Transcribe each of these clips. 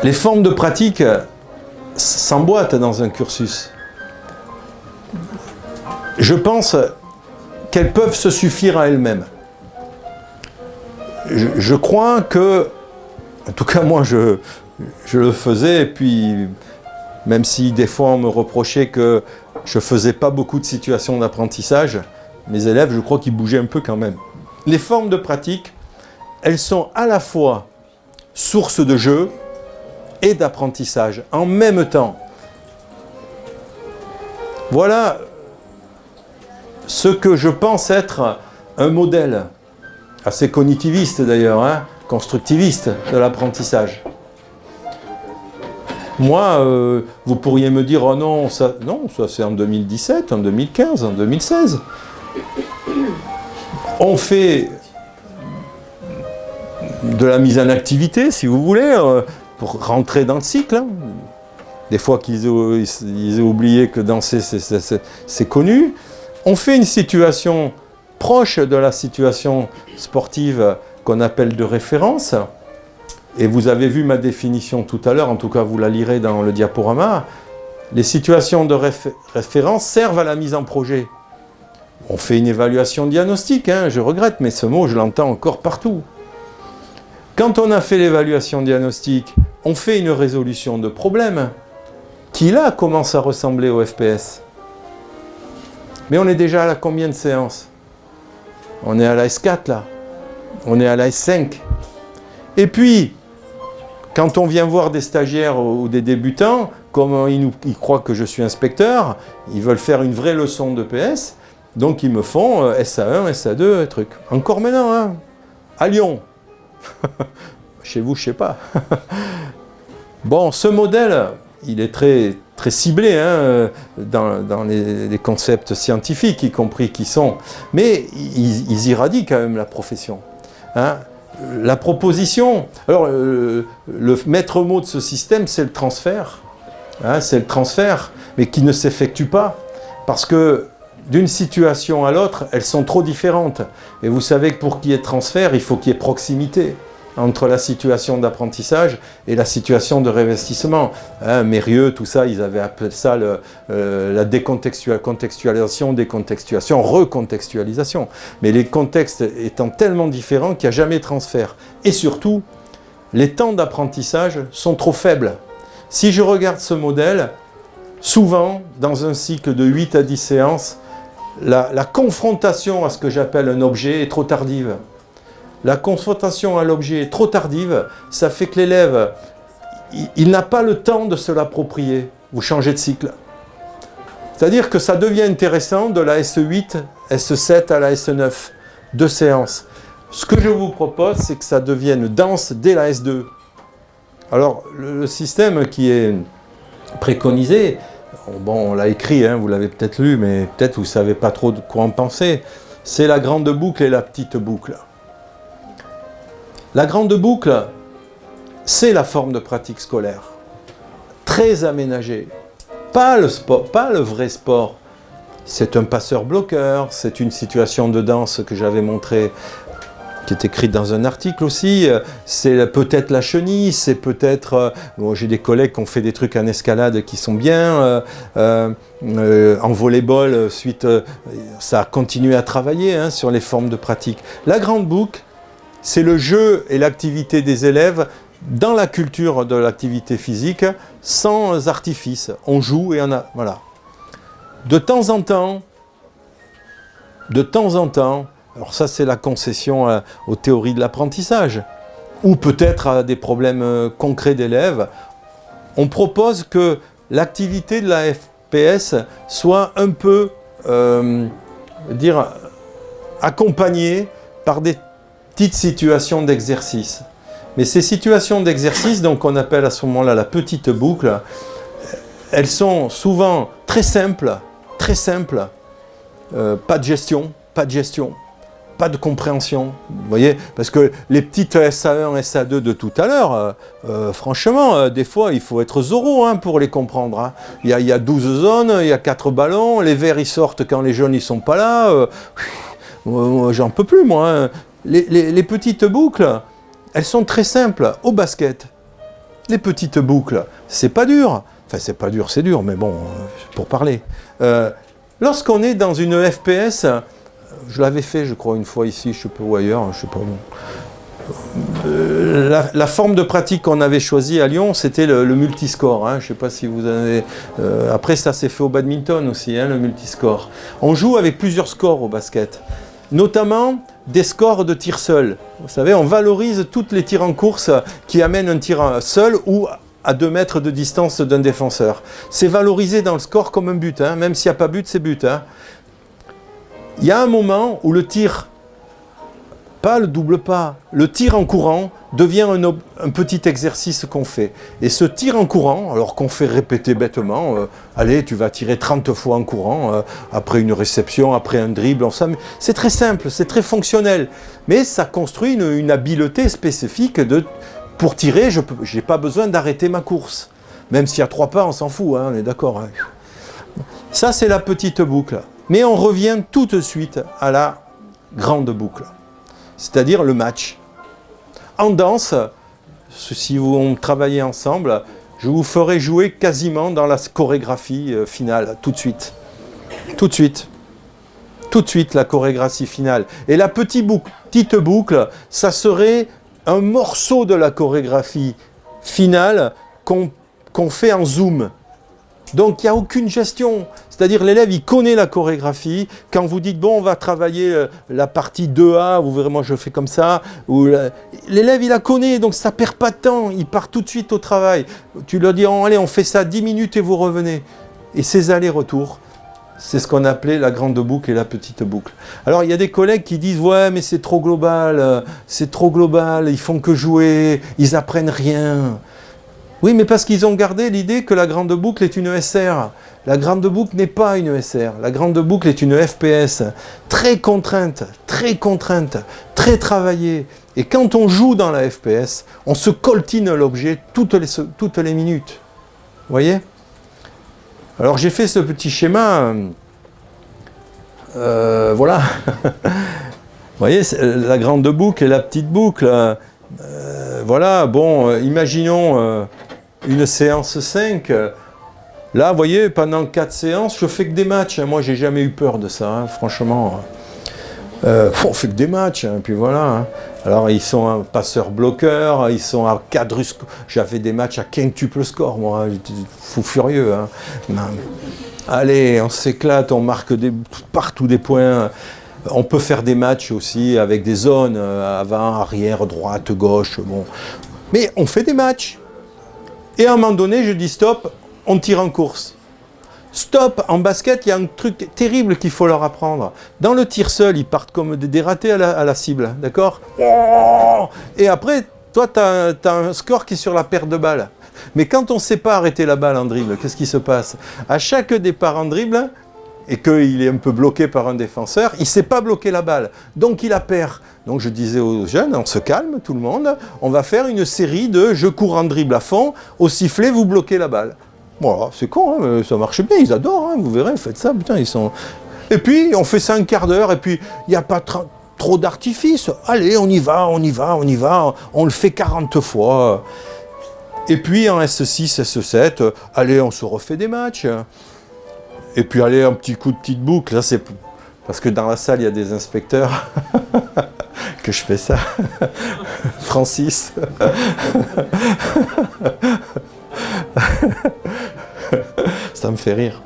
Les formes de pratique s'emboîtent dans un cursus. Je pense qu'elles peuvent se suffire à elles-mêmes. Je crois que, en tout cas moi je le faisais, et puis même si des fois on me reprochait que je ne faisais pas beaucoup de situations d'apprentissage, mes élèves, je crois qu'ils bougeaient un peu quand même. Les formes de pratique, elles sont à la fois source de jeu et d'apprentissage en même temps. Voilà ce que je pense être un modèle, assez cognitiviste d'ailleurs, hein, constructiviste de l'apprentissage. Moi, vous pourriez me dire, oh non, ça c'est en 2017, en 2015, en 2016. On fait de la mise en activité, si vous voulez, pour rentrer dans le cycle. Hein. Des fois qu'ils aient oublié que danser, c'est connu. On fait une situation proche de la situation sportive qu'on appelle de référence. Et vous avez vu ma définition tout à l'heure, en tout cas vous la lirez dans le diaporama. Les situations de référence servent à la mise en projet. On fait une évaluation diagnostique, hein, je regrette, mais ce mot, je l'entends encore partout. Quand on a fait l'évaluation diagnostique, on fait une résolution de problème qui, là, commence à ressembler au FPS. Mais on est déjà à la combien de séances? On est à la S4, là. On est à la S5. Et puis, quand on vient voir des stagiaires ou des débutants, comme ils croient que je suis inspecteur, ils veulent faire une vraie leçon de PS, donc ils me font SA1, SA2, truc. Encore maintenant, hein, à Lyon. Chez vous, je ne sais pas. Bon, ce modèle, il est très, très ciblé hein, dans les concepts scientifiques, y compris qui sont. Mais ils irradient quand même la profession. Hein. La proposition, alors le maître mot de ce système, c'est le transfert. Hein, c'est le transfert, mais qui ne s'effectue pas. Parce que d'une situation à l'autre, elles sont trop différentes. Et vous savez que pour qu'il y ait transfert, il faut qu'il y ait proximité entre la situation d'apprentissage et la situation de réinvestissement. Hein, Mérieux, tout ça, ils avaient appelé ça la contextualisation, décontextualisation, recontextualisation. Mais les contextes étant tellement différents qu'il n'y a jamais de transfert. Et surtout, les temps d'apprentissage sont trop faibles. Si je regarde ce modèle, souvent, dans un cycle de 8 à 10 séances, la confrontation à ce que j'appelle un objet est trop tardive. La confrontation à l'objet est trop tardive, ça fait que l'élève, il n'a pas le temps de se l'approprier. Vous changez de cycle. C'est-à-dire que ça devient intéressant de la S8, S7 à la S9, 2 séances. Ce que je vous propose, c'est que ça devienne dense dès la S2. Alors, le système qui est préconisé, bon, on l'a écrit, hein, vous l'avez peut-être lu, mais peut-être vous ne savez pas trop de quoi en penser, c'est la grande boucle et la petite boucle. La grande boucle, c'est la forme de pratique scolaire, très aménagée. Pas le sport, pas le vrai sport. C'est un passeur-bloqueur, c'est une situation de danse que j'avais montrée, qui est écrite dans un article aussi. C'est peut-être la chenille, c'est peut-être... bon, j'ai des collègues qui ont fait des trucs en escalade qui sont bien. En volleyball, ça a continué à travailler hein, sur les formes de pratique. La grande boucle, c'est le jeu et l'activité des élèves dans la culture de l'activité physique, sans artifice. On joue et on a... Voilà. De temps en temps, alors ça c'est la concession aux théories de l'apprentissage, ou peut-être à des problèmes concrets d'élèves, on propose que l'activité de la FPS soit un peu accompagnée par des petites situations d'exercice. Mais ces situations d'exercice, donc on appelle à ce moment-là la petite boucle, elles sont souvent très simples, pas de gestion, pas de compréhension, vous voyez, parce que les petites SA1, SA2 de tout à l'heure, franchement, des fois, il faut être Zorro hein, pour les comprendre. Hein. Il y a 12 zones, il y a 4 ballons, les verts, ils sortent quand les jaunes, ils sont pas là. J'en peux plus, moi. Hein. Les petites boucles, elles sont très simples. Au basket, les petites boucles, c'est pas dur. Enfin, c'est pas dur, c'est dur, mais bon, pour parler. Lorsqu'on est dans une FPS, je l'avais fait, je crois, une fois ici, je sais pas où ailleurs, je sais pas où. La forme de pratique qu'on avait choisie à Lyon, c'était le multiscore. Hein. Je ne sais pas si vous avez... après, ça s'est fait au badminton aussi, hein, le multiscore. On joue avec plusieurs scores au basket, notamment des scores de tir seul. Vous savez, on valorise toutes les tirs en course qui amènent un tir seul ou à 2 mètres de distance d'un défenseur. C'est valorisé dans le score comme un but, hein. Même s'il n'y a pas but, c'est but. Hein. Il y a un moment où le tir, pas le double pas, le tir en courant devient un petit exercice qu'on fait. Et ce tir en courant, alors qu'on fait répéter bêtement, allez, tu vas tirer 30 fois en courant, après une réception, après un dribble, c'est très simple, c'est très fonctionnel. Mais ça construit une habileté spécifique pour tirer, je n'ai pas besoin d'arrêter ma course. Même s'il y a 3 pas, on s'en fout, hein, on est d'accord. Hein. Ça, c'est la petite boucle. Mais on revient tout de suite à la grande boucle, c'est-à-dire le match. En danse, si on travaillez ensemble, je vous ferai jouer quasiment dans la chorégraphie finale, tout de suite. Tout de suite. Tout de suite, la chorégraphie finale. Et la petite boucle, ça serait un morceau de la chorégraphie finale qu'on fait en zoom. Donc, il n'y a aucune gestion. C'est-à-dire, l'élève, il connaît la chorégraphie. Quand vous dites, bon, on va travailler la partie 2A, vous verrez, moi, je fais comme ça. L'élève, il la connaît, donc ça ne perd pas de temps. Il part tout de suite au travail. Tu leur dis, oh, allez, on fait ça 10 minutes et vous revenez. Et ces allers-retours, c'est ce qu'on appelait la grande boucle et la petite boucle. Alors, il y a des collègues qui disent, ouais, mais c'est trop global, ils font que jouer, ils apprennent rien. Oui, mais parce qu'ils ont gardé l'idée que la grande boucle est une SR. La grande boucle n'est pas une SR. La grande boucle est une FPS. Très contrainte, très travaillée. Et quand on joue dans la FPS, on se coltine l'objet toutes les minutes. Vous voyez ? Alors j'ai fait ce petit schéma. Voilà. Vous voyez, la grande boucle et la petite boucle. Voilà, bon, imaginons une séance 5. Là, vous voyez, pendant 4 séances, je fais que des matchs. Moi, j'ai jamais eu peur de ça, hein, franchement. On fait que des matchs, hein, puis voilà. Hein. Alors, ils sont un passeur-bloqueur, ils sont à quadruscore. J'avais des matchs à quintuple score, moi. J'étais fou furieux. Hein. Non. Allez, on s'éclate, on marque partout des points. On peut faire des matchs aussi avec des zones avant, arrière, droite, gauche. Bon. Mais on fait des matchs. Et à un moment donné, je dis stop, on tire en course. Stop, en basket, il y a un truc terrible qu'il faut leur apprendre. Dans le tir seul, ils partent comme des ratés à la cible, d'accord ? Et après, toi, tu as un score qui est sur la perte de balle. Mais quand on ne sait pas arrêter la balle en dribble, qu'est-ce qui se passe ? À chaque départ en dribble, et qu'il est un peu bloqué par un défenseur, il ne sait pas bloquer la balle, donc il la perd. Donc je disais aux jeunes, on se calme, tout le monde, on va faire une série de « je cours en dribble à fond, au sifflet, vous bloquez la balle ». Voilà, c'est con, hein, mais ça marche bien, ils adorent, hein, vous verrez, faites ça, putain, ils sont... Et puis, on fait ça un quart d'heure, et puis, il n'y a pas trop d'artifice. Allez, on y va, on le fait 40 fois. Et puis, en S6, S7, allez, on se refait des matchs. Et puis, allez, un petit coup de petite boucle, là, c'est... Parce que dans la salle, il y a des inspecteurs que je fais ça. Francis. Ça me fait rire.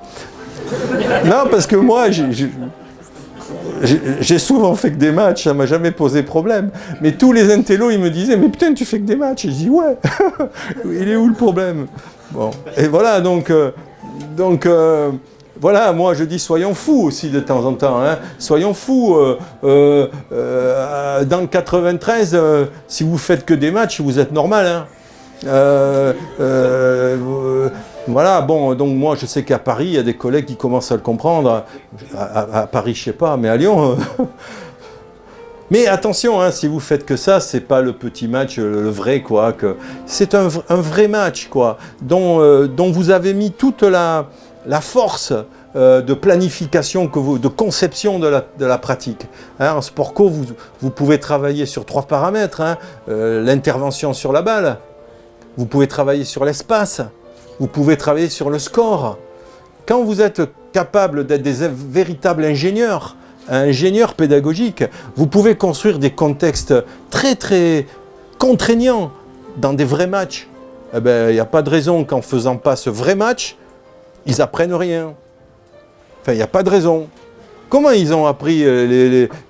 Non, parce que moi, j'ai souvent fait que des matchs, ça m'a jamais posé problème. Mais tous les intellos, ils me disaient, mais putain, tu fais que des matchs. Et je dis, ouais, il est où le problème? Bon, et voilà, donc voilà, moi je dis soyons fous aussi de temps en temps, hein. Soyons fous. Dans le 93, si vous faites que des matchs, vous êtes normal, hein. Voilà, bon, donc moi je sais qu'à Paris, il y a des collègues qui commencent à le comprendre. À Paris, je sais pas, mais à Lyon. Mais attention, hein, si vous faites que ça, c'est pas le petit match, le vrai, quoi. C'est un vrai match, quoi, dont vous avez mis toute la force de planification, de conception de la pratique. Hein, en sport co, vous pouvez travailler sur 3 paramètres. Hein, l'intervention sur la balle. vous pouvez travailler sur l'espace, vous pouvez travailler sur le score. Quand vous êtes capable d'être des véritables ingénieurs pédagogiques, vous pouvez construire des contextes très très contraignants dans des vrais matchs. Eh ben, il n'y a pas de raison qu'en ne faisant pas ce vrai match, ils apprennent rien. Enfin, il n'y a pas de raison. Comment ils ont appris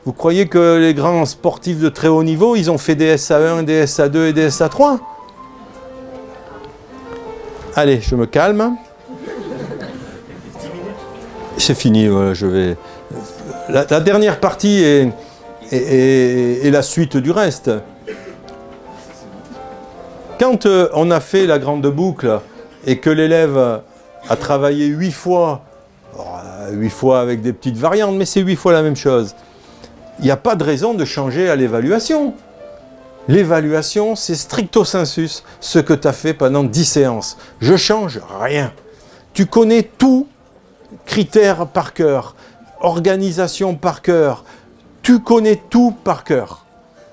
Vous croyez que les grands sportifs de très haut niveau, ils ont fait des SA1, des SA2 et des SA3? Allez, je me calme. C'est fini, je vais... La dernière partie est la suite du reste. Quand on a fait la grande boucle et que l'élève a travaillé 8 fois, 8 fois avec des petites variantes, mais c'est 8 fois la même chose, il n'y a pas de raison de changer à l'évaluation. L'évaluation, c'est stricto sensus ce que tu as fait pendant 10 séances. Je change rien. Tu connais tout, critères par cœur, organisation par cœur, tu connais tout par cœur.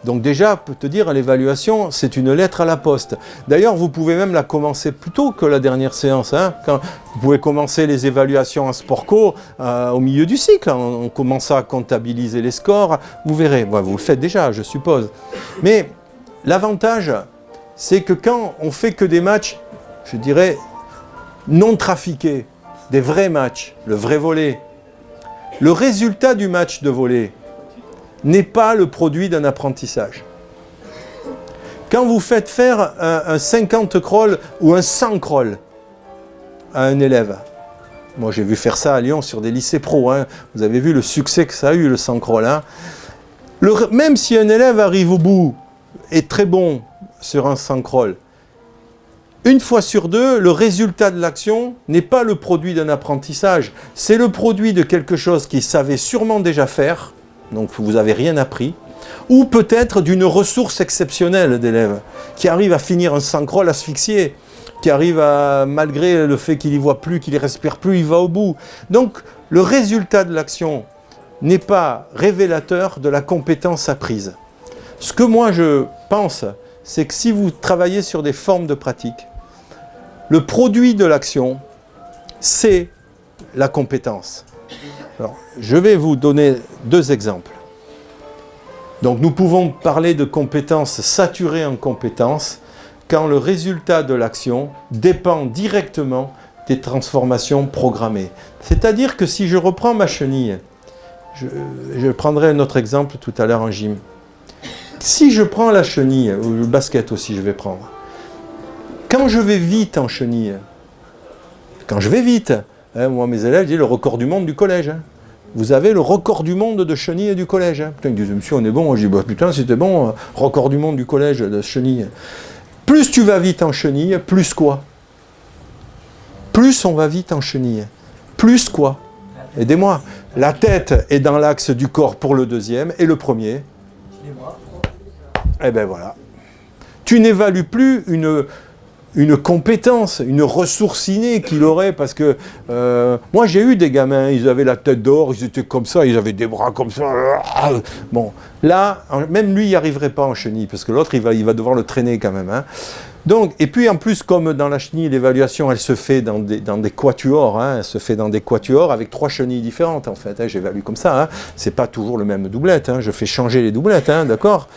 Donc déjà, je peux te dire, l'évaluation, c'est une lettre à la poste. D'ailleurs, vous pouvez même la commencer plus tôt que la dernière séance. Hein, quand vous pouvez commencer les évaluations en sport co au milieu du cycle. On commence à comptabiliser les scores. Vous verrez, bon, vous le faites déjà, je suppose. Mais l'avantage, c'est que quand on fait que des matchs, je dirais, non trafiqués, des vrais matchs, le vrai volley, le résultat du match de volley n'est pas le produit d'un apprentissage. Quand vous faites faire un 50 crawl ou un 100 crawl à un élève, moi j'ai vu faire ça à Lyon sur des lycées pro, hein. Vous avez vu le succès que ça a eu le 100 crawl. Hein. Même si un élève arrive au bout, est très bon sur un 100 crawl, une fois sur deux, le résultat de l'action n'est pas le produit d'un apprentissage, c'est le produit de quelque chose qu'il savait sûrement déjà faire, donc vous n'avez rien appris, ou peut-être d'une ressource exceptionnelle d'élèves, qui arrive à finir un 100 crawl asphyxié, qui arrive à, malgré le fait qu'il n'y voit plus, qu'il ne respire plus, il va au bout. Donc le résultat de l'action n'est pas révélateur de la compétence apprise. Ce que moi je pense, c'est que si vous travaillez sur des formes de pratique, le produit de l'action, c'est la compétence. Alors, je vais vous donner 2 exemples. Donc nous pouvons parler de compétences saturées en compétences quand le résultat de l'action dépend directement des transformations programmées. C'est-à-dire que si je reprends ma chenille, je prendrai un autre exemple tout à l'heure en gym. Si je prends la chenille, ou le basket aussi je vais prendre, quand je vais vite en chenille, quand je vais vite, hein, moi mes élèves disent le record du monde du collège. Hein. Vous avez le record du monde de chenille du collège. Hein. Putain, ils disent, monsieur, on est bon. Moi, je dis, bah, putain, c'était bon, record du monde du collège de chenille. Plus tu vas vite en chenille, plus quoi? Plus on va vite en chenille. Plus quoi? Aidez-moi. La tête est dans l'axe du corps pour le deuxième, et le premier? Eh bien voilà. Tu n'évalues plus une compétence, une ressource innée qu'il aurait, parce que moi j'ai eu des gamins, ils avaient la tête d'or, ils étaient comme ça, ils avaient des bras comme ça. Bon, là, même lui, il n'y arriverait pas en chenille, parce que l'autre, il va devoir le traîner quand même. Hein. Donc, et puis en plus, comme dans la chenille, l'évaluation, elle se fait dans des quatuors, hein, elle se fait dans des quatuors avec 3 chenilles différentes, en fait. Hein, j'évalue comme ça, hein. C'est pas toujours le même doublette, hein, je fais changer les doublettes, hein, d'accord ?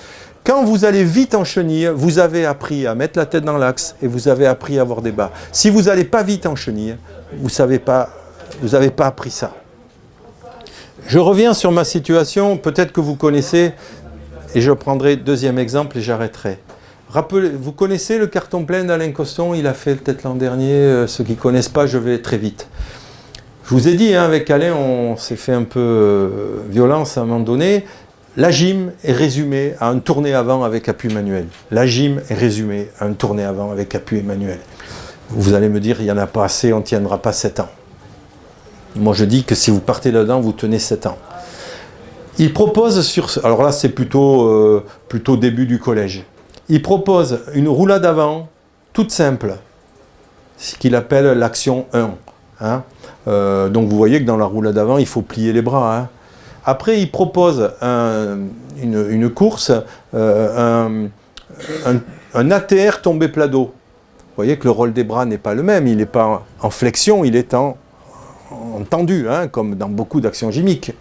Quand vous allez vite en chenille, vous avez appris à mettre la tête dans l'axe et vous avez appris à avoir des bas. Si vous n'allez pas vite en chenille, vous n'avez pas appris ça. Je reviens sur ma situation, peut-être que vous connaissez, et je prendrai 2e exemple et j'arrêterai. Vous connaissez le carton plein d'Alain Coston, il a fait peut-être l'an dernier, ceux qui ne connaissent pas, je vais très vite. Je vous ai dit, hein, avec Alain, on s'est fait un peu violence à un moment donné. La gym est résumée à un tourné avant avec appui manuel. La gym est résumée à un tourné avant avec appui manuel. Vous allez me dire, il n'y en a pas assez, on ne tiendra pas 7 ans. Moi je dis que si vous partez là-dedans, vous tenez 7 ans. Il propose alors là c'est plutôt début du collège. Il propose une roulade avant, toute simple, ce qu'il appelle l'action 1. Hein. Donc vous voyez que dans la roulade avant, il faut plier les bras. Hein. Après, il propose une course, un ATR tombé plat dos. Vous voyez que le rôle des bras n'est pas le même, il n'est pas en flexion, il est en tendu, hein, comme dans beaucoup d'actions gymniques.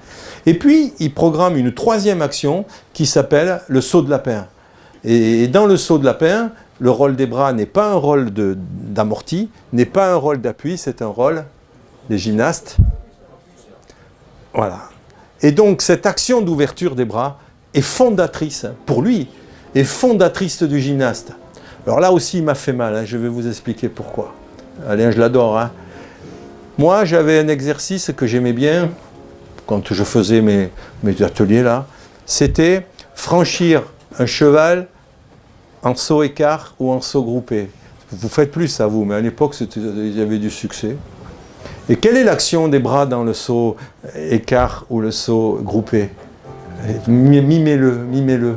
Et puis, il programme une troisième action qui s'appelle le saut de lapin. Et dans le saut de lapin, le rôle des bras n'est pas un rôle d'amorti, n'est pas un rôle d'appui, c'est un rôle des gymnastes. Voilà. Et donc, cette action d'ouverture des bras est fondatrice, pour lui, est fondatrice du gymnaste. Alors là aussi, il m'a fait mal, hein, je vais vous expliquer pourquoi. Alain, je l'adore. Hein. Moi, j'avais un exercice que j'aimais bien, quand je faisais mes ateliers là, c'était franchir un cheval en saut écart ou en saut groupé. Vous faites plus ça, vous, mais à l'époque, il y avait du succès. Et quelle est l'action des bras dans le saut écart ou le saut groupé? Mimez-le, mimez-le.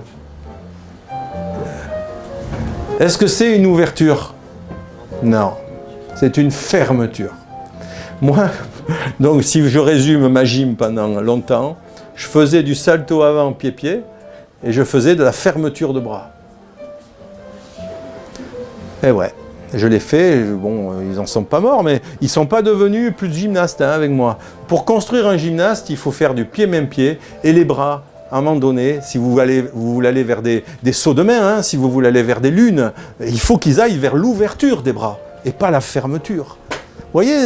Est-ce que c'est une ouverture? Non, c'est une fermeture. Moi, donc si je résume ma gym pendant longtemps, je faisais du salto avant pied-pied et je faisais de la fermeture de bras. Et ouais, je l'ai fait, bon, ils n'en sont pas morts, mais ils ne sont pas devenus plus de gymnastes hein, avec moi. Pour construire un gymnaste, il faut faire du pied-même-pied et les bras. À un moment donné, si vous voulez aller vers des sauts de main, hein, si vous voulez aller vers des lunes, il faut qu'ils aillent vers l'ouverture des bras et pas la fermeture. Vous voyez,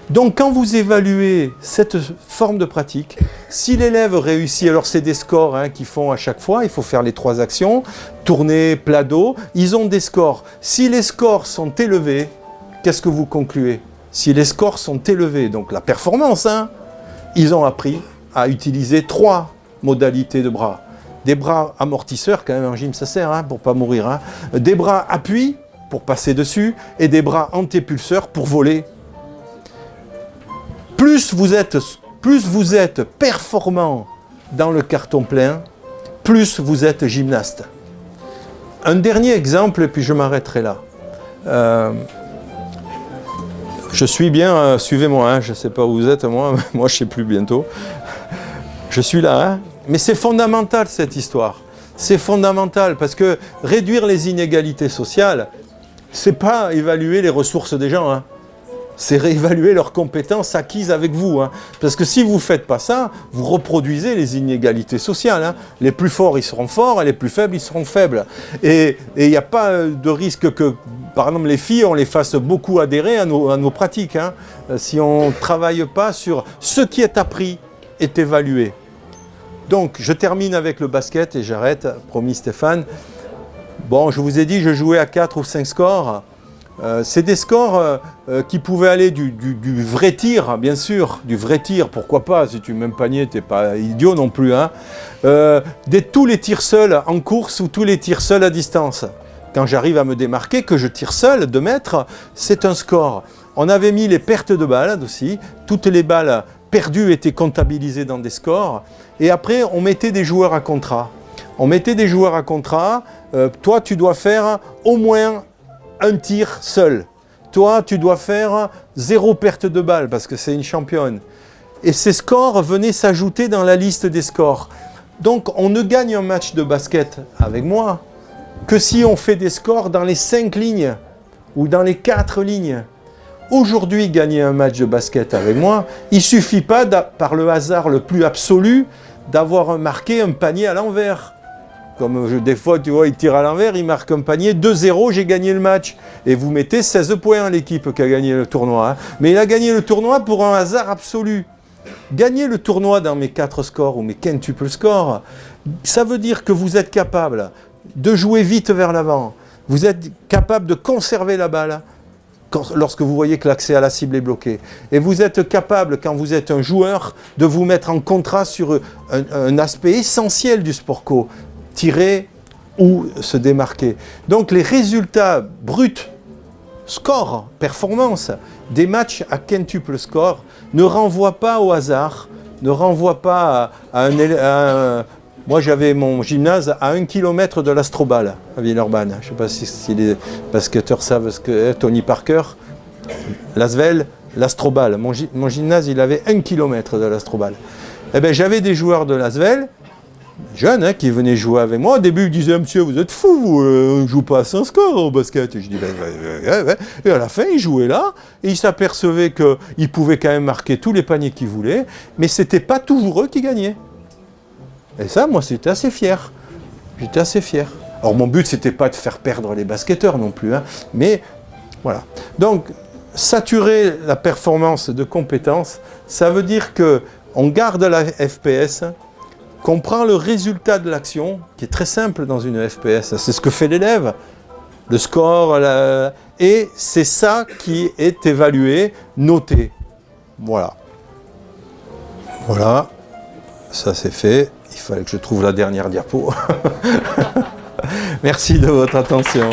donc quand vous évaluez cette forme de pratique, si l'élève réussit, alors c'est des scores hein, qu'ils font à chaque fois, il faut faire les 3 actions, tourner, plat dos, ils ont des scores. Si les scores sont élevés, qu'est-ce que vous concluez? Si les scores sont élevés, donc la performance, hein, ils ont appris à utiliser 3 modalités de bras. Des bras amortisseurs, quand même en gym ça sert, hein, pour ne pas mourir. Hein. Des bras appui, pour passer dessus, et des bras antépulseurs pour voler. Plus vous êtes performant dans le carton plein, plus vous êtes gymnaste. Un dernier exemple, et puis je m'arrêterai là. Je suis bien, suivez-moi, hein, je ne sais pas où vous êtes, moi je ne sais plus bientôt. Je suis là, hein, mais c'est fondamental cette histoire. C'est fondamental parce que réduire les inégalités sociales, c'est pas évaluer les ressources des gens, hein. C'est réévaluer leurs compétences acquises avec vous. Hein. Parce que si vous ne faites pas ça, vous reproduisez les inégalités sociales. Hein. Les plus forts, ils seront forts, et les plus faibles, ils seront faibles. Et il n'y a pas de risque que, par exemple, les filles, on les fasse beaucoup adhérer à nos pratiques. Hein. Si on ne travaille pas sur ce qui est appris, est évalué. Donc, je termine avec le basket et j'arrête, promis Stéphane. Bon, je vous ai dit, je jouais à 4 ou 5 scores. C'est des scores qui pouvaient aller du vrai tir, bien sûr, du vrai tir, pourquoi pas, si tu mets un panier, tu n'es pas idiot non plus. Hein. Tous les tirs seuls en course ou tous les tirs seuls à distance. Quand j'arrive à me démarquer, que je tire seul, 2 mètres, c'est un score. On avait mis les pertes de balles aussi, toutes les balles perdues étaient comptabilisées dans des scores, et après on mettait des joueurs à contrat. On mettait des joueurs à contrat, toi tu dois faire au moins un tir seul. Toi, tu dois faire 0 perte de balle parce que c'est une championne. Et ces scores venaient s'ajouter dans la liste des scores. Donc, on ne gagne un match de basket avec moi que si on fait des scores dans les 5 lignes ou dans les 4 lignes. Aujourd'hui, gagner un match de basket avec moi, il ne suffit pas, par le hasard le plus absolu, d'avoir marqué un panier à l'envers. Comme des fois, tu vois, il tire à l'envers, il marque un panier, 2-0, j'ai gagné le match. Et vous mettez 16 points à l'équipe qui a gagné le tournoi. Hein. Mais il a gagné le tournoi pour un hasard absolu. Gagner le tournoi dans mes 4 scores ou mes quintuples scores, ça veut dire que vous êtes capable de jouer vite vers l'avant. Vous êtes capable de conserver la balle lorsque vous voyez que l'accès à la cible est bloqué. Et vous êtes capable, quand vous êtes un joueur, de vous mettre en contraste sur un aspect essentiel du sport co. Tirer ou se démarquer. Donc les résultats bruts, score, performance, des matchs à quintuple score ne renvoient pas au hasard, ne renvoient pas à un... Moi j'avais mon gymnase à 1 km de l'Astrobal à Villeurbanne. Je ne sais pas si les basketteurs savent ce que est Tony Parker, l'Asvel, l'Astrobal. Mon gymnase il avait 1 km de l'Astrobal. Eh bien j'avais des joueurs de l'Asvel. jeune, hein, qui venait jouer avec moi. Au début, il disait, monsieur, vous êtes fou, vous, on ne joue pas à 100 scores au basket. Et je dis, ouais. Et à la fin, il jouait là, et il s'apercevait qu'il pouvait quand même marquer tous les paniers qu'il voulait, mais ce n'était pas toujours eux qui gagnaient. Et ça, moi, j'étais assez fier. J'étais assez fier. Alors, mon but, c'était pas de faire perdre les basketteurs non plus, hein, mais voilà. Donc, saturer la performance de compétences, ça veut dire qu'on garde la FPS, qu'on prend le résultat de l'action, qui est très simple dans une FPS, c'est ce que fait l'élève, le score, et c'est ça qui est évalué, noté. Voilà. Voilà, ça c'est fait. Il fallait que je trouve la dernière diapo. Merci de votre attention.